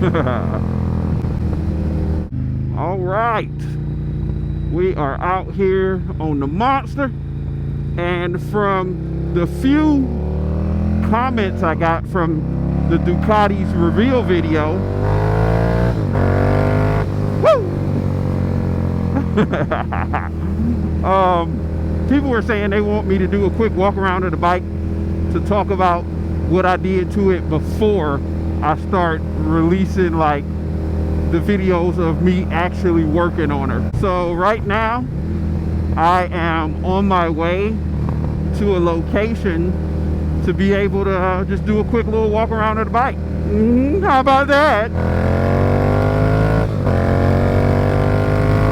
All right, we are out here on the Monster, and from the few comments I got from the Ducati's reveal video, woo! People were saying they want me to do a quick walk around of the bike to talk about what I did to it before I start releasing like the videos of me actually working on her. So right now I am on my way to a location to be able to just do a quick little walk around of the bike. How about that?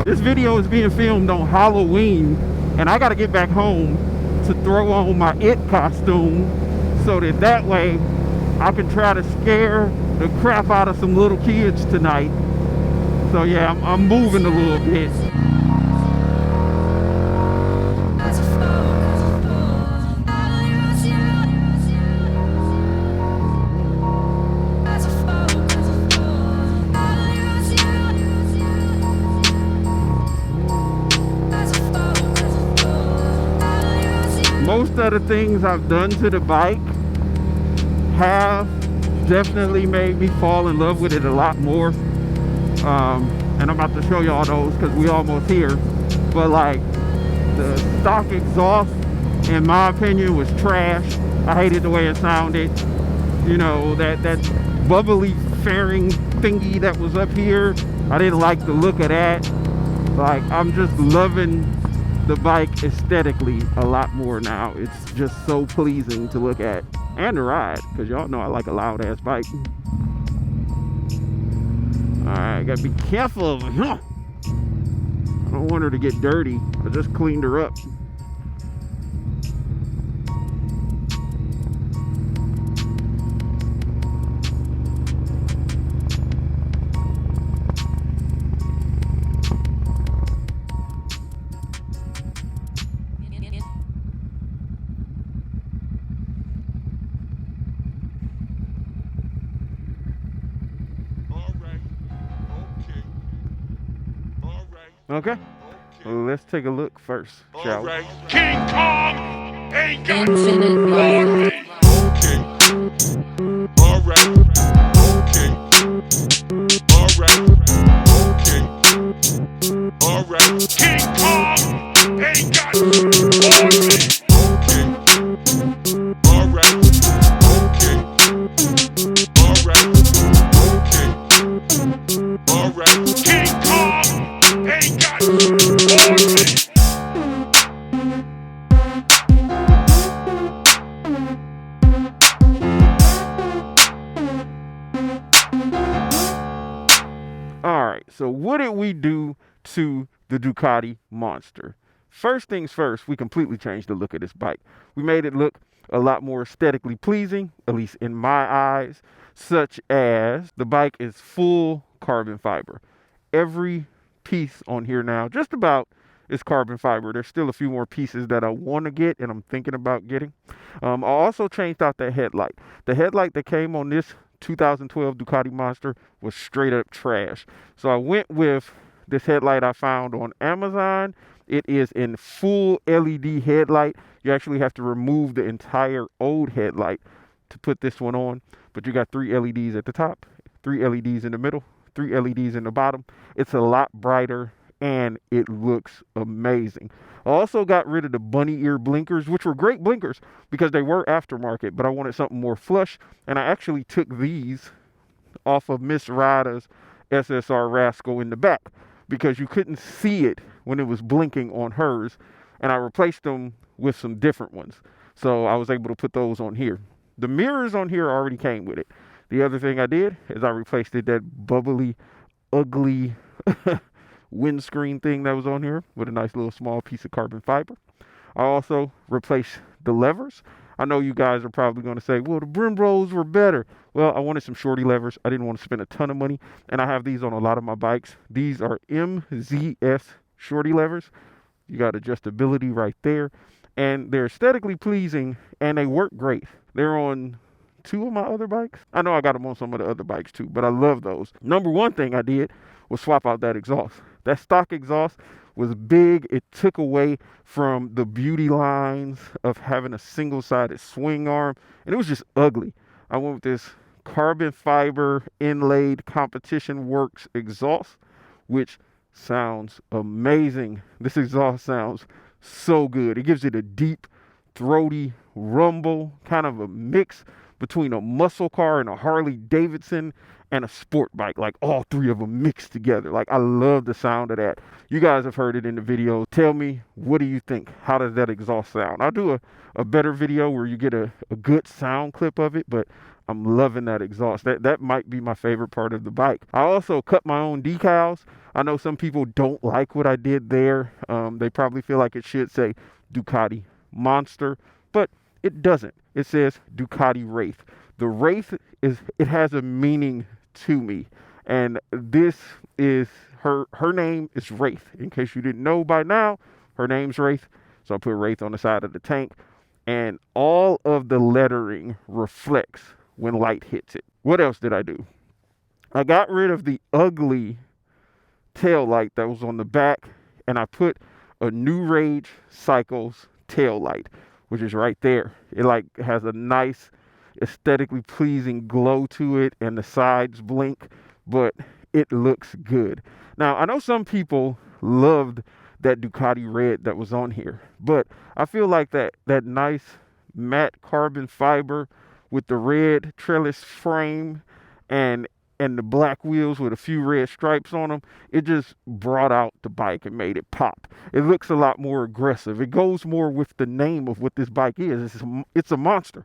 This video is being filmed on Halloween, and I got to get back home to throw on my It costume so that way I can try to scare the crap out of some little kids tonight. So yeah, I'm moving a little bit. Most of the things I've done to the bike have definitely made me fall in love with it a lot more. And I'm about to show y'all those because we almost here. But like the stock exhaust, in my opinion, was trash. I hated the way it sounded. You know, that bubbly fairing thingy that was up here, I didn't like the look of that. Like, I'm just loving the bike aesthetically a lot more now. It's just so pleasing to look at and to ride, because y'all know I like a loud ass bike. Alright, gotta be careful of her. I don't want her to get dirty. I just cleaned her up. Okay, well, let's take a look first, shall we? King Kong ain't got Infinit Ryda. Okay. Alright. Okay. Alright. Okay. Alright. King Kong ain't got Okay. Alright. Okay. Alright. Okay. Alright. King Kong ain't got Alright, so what did we do to the Ducati Monster? First things first, we completely changed the look of this bike. We made it look a lot more aesthetically pleasing, at least in my eyes, such as the bike is full carbon fiber. Every piece on here now, just about, is carbon fiber. There's still a few more pieces that I want to get and I'm thinking about getting. I also changed out that headlight. The headlight that came on this 2012 Ducati Monster was straight up trash. So I went with this headlight I found on Amazon. It is in full LED headlight. You actually have to remove the entire old headlight to put this one on. But you got 3 LEDs at the top, 3 LEDs in the middle, 3 LEDs in the bottom. It's a lot brighter and it looks amazing. I also got rid of the bunny ear blinkers, which were great blinkers because they were aftermarket, but I wanted something more flush, and I actually took these off of Miss Ryda's SSR Razkull in the back because you couldn't see it when it was blinking on hers, and I replaced them with some different ones. So I was able to put those on here. The mirrors on here already came with it. The other thing I did is I replaced that bubbly, ugly windscreen thing that was on here with a nice little small piece of carbon fiber. I also replaced the levers. I know you guys are probably going to say, well, the brim rolls were better. Well, I wanted some shorty levers. I didn't want to spend a ton of money, and I have these on a lot of my bikes. These are MZS shorty levers. You got adjustability right there, and they're aesthetically pleasing, and they work great. They're on 2 of my other bikes. I know I got them on some of the other bikes too, but I love those. Number one thing I did was swap out that exhaust. That stock exhaust was big. It took away from the beauty lines of having a single-sided swing arm, and it was just ugly. I went with this carbon fiber inlaid Competition Works exhaust, which sounds amazing. This exhaust sounds so good. It gives it a deep, throaty rumble, kind of a mix between a muscle car and a Harley-Davidson and a sport bike, like all 3 of them mixed together. Like, I love the sound of that. You guys have heard it in the video. Tell me, what do you think? How does that exhaust sound? I'll do a better video where you get a good sound clip of it, but I'm loving that exhaust. That might be my favorite part of the bike. I also cut my own decals. I know some people don't like what I did there. They probably feel like it should say Ducati Monster, but it doesn't. It says Ducati Wraith. The Wraith it has a meaning to me, and this is her name is Wraith. In case you didn't know by now, her name's Wraith. So I put Wraith on the side of the tank, and all of the lettering reflects when light hits it. What else did I do? I got rid of the ugly tail light that was on the back, and I put a New Rage Cycles tail light, which is right there. It like has a nice aesthetically pleasing glow to it, and the sides blink, but it looks good. Now, I know some people loved that Ducati red that was on here, but I feel like that nice matte carbon fiber with the red trellis frame and the black wheels with a few red stripes on them, it just brought out the bike and made it pop. It looks a lot more aggressive. It goes more with the name of what this bike is. It's a monster.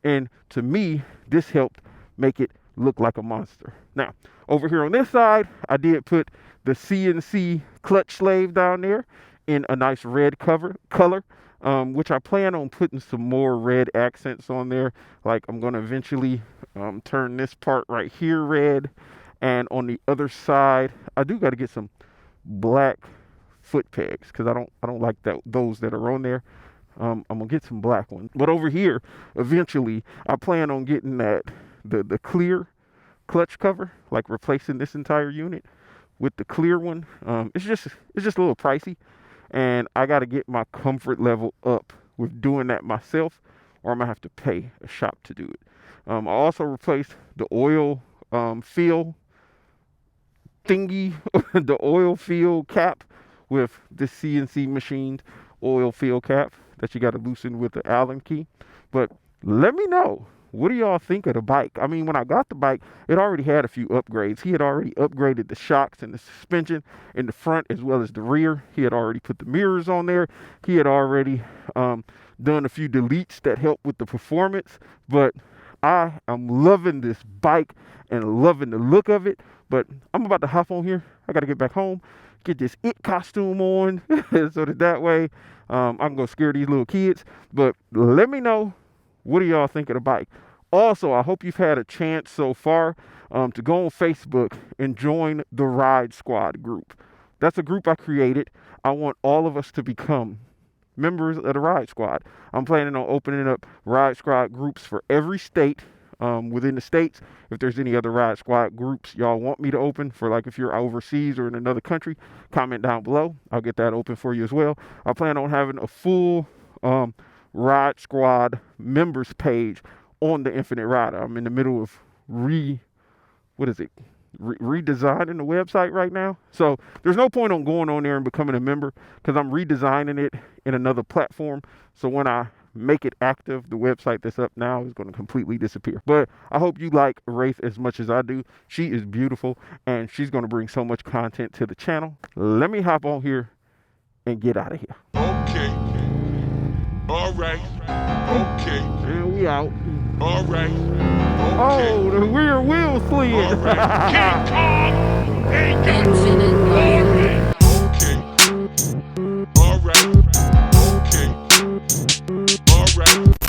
And to me, this helped make it look like a monster. Now, over here on this side, I did put the Cnc Clutch Slave down there in a nice red color, which I plan on putting some more red accents on there. Like, I'm going to eventually turn this part right here red. And on the other side, I do got to get some black foot pegs, because I don't like those that are on there. I'm gonna get some black ones. But over here, eventually, I plan on getting the clear clutch cover, like replacing this entire unit with the clear one. It's just a little pricey, and I got to get my comfort level up with doing that myself, or I'm gonna have to pay a shop to do it. I also replaced the oil fill thingy, the oil fill cap, with the CNC machined oil fill cap that you got to loosen with the Allen key. But let me know, what do y'all think of the bike? I mean, when I got the bike, it already had a few upgrades. He had already upgraded the shocks and the suspension in the front as well as the rear. He had already put the mirrors on there. He had already done a few deletes that help with the performance. But I am loving this bike and loving the look of it. But I'm about to hop on here. I got to get back home, get this It costume on so that way I can go scare these little kids. But let me know, what do y'all think of the bike? Also, I hope you've had a chance so far to go on Facebook and join the Ride Squad group. That's a group I created. I want all of us to become members of the Ride Squad. I'm planning on opening up Ride Squad groups for every state within the states. If there's any other Ride Squad groups y'all want me to open for, like if you're overseas or in another country, comment down below. I'll get that open for you as well. I plan on having a full Ride Squad members page on the Infinit Ryda. I'm in the middle of redesigning the website right now. So there's no point on going on there and becoming a member, because I'm redesigning it in another platform. So when I make it active, the website that's up now is going to completely disappear. But I hope you like Wraith as much as I do. She is beautiful, and she's going to bring so much content to the channel. Let me hop on here and get out of here. Okay. All right. Okay. And we out. All right. Oh, Okay. the rear wheel slid. All right. King Kong ain't got Infinite Ryda. Okay. All right. Okay. All right.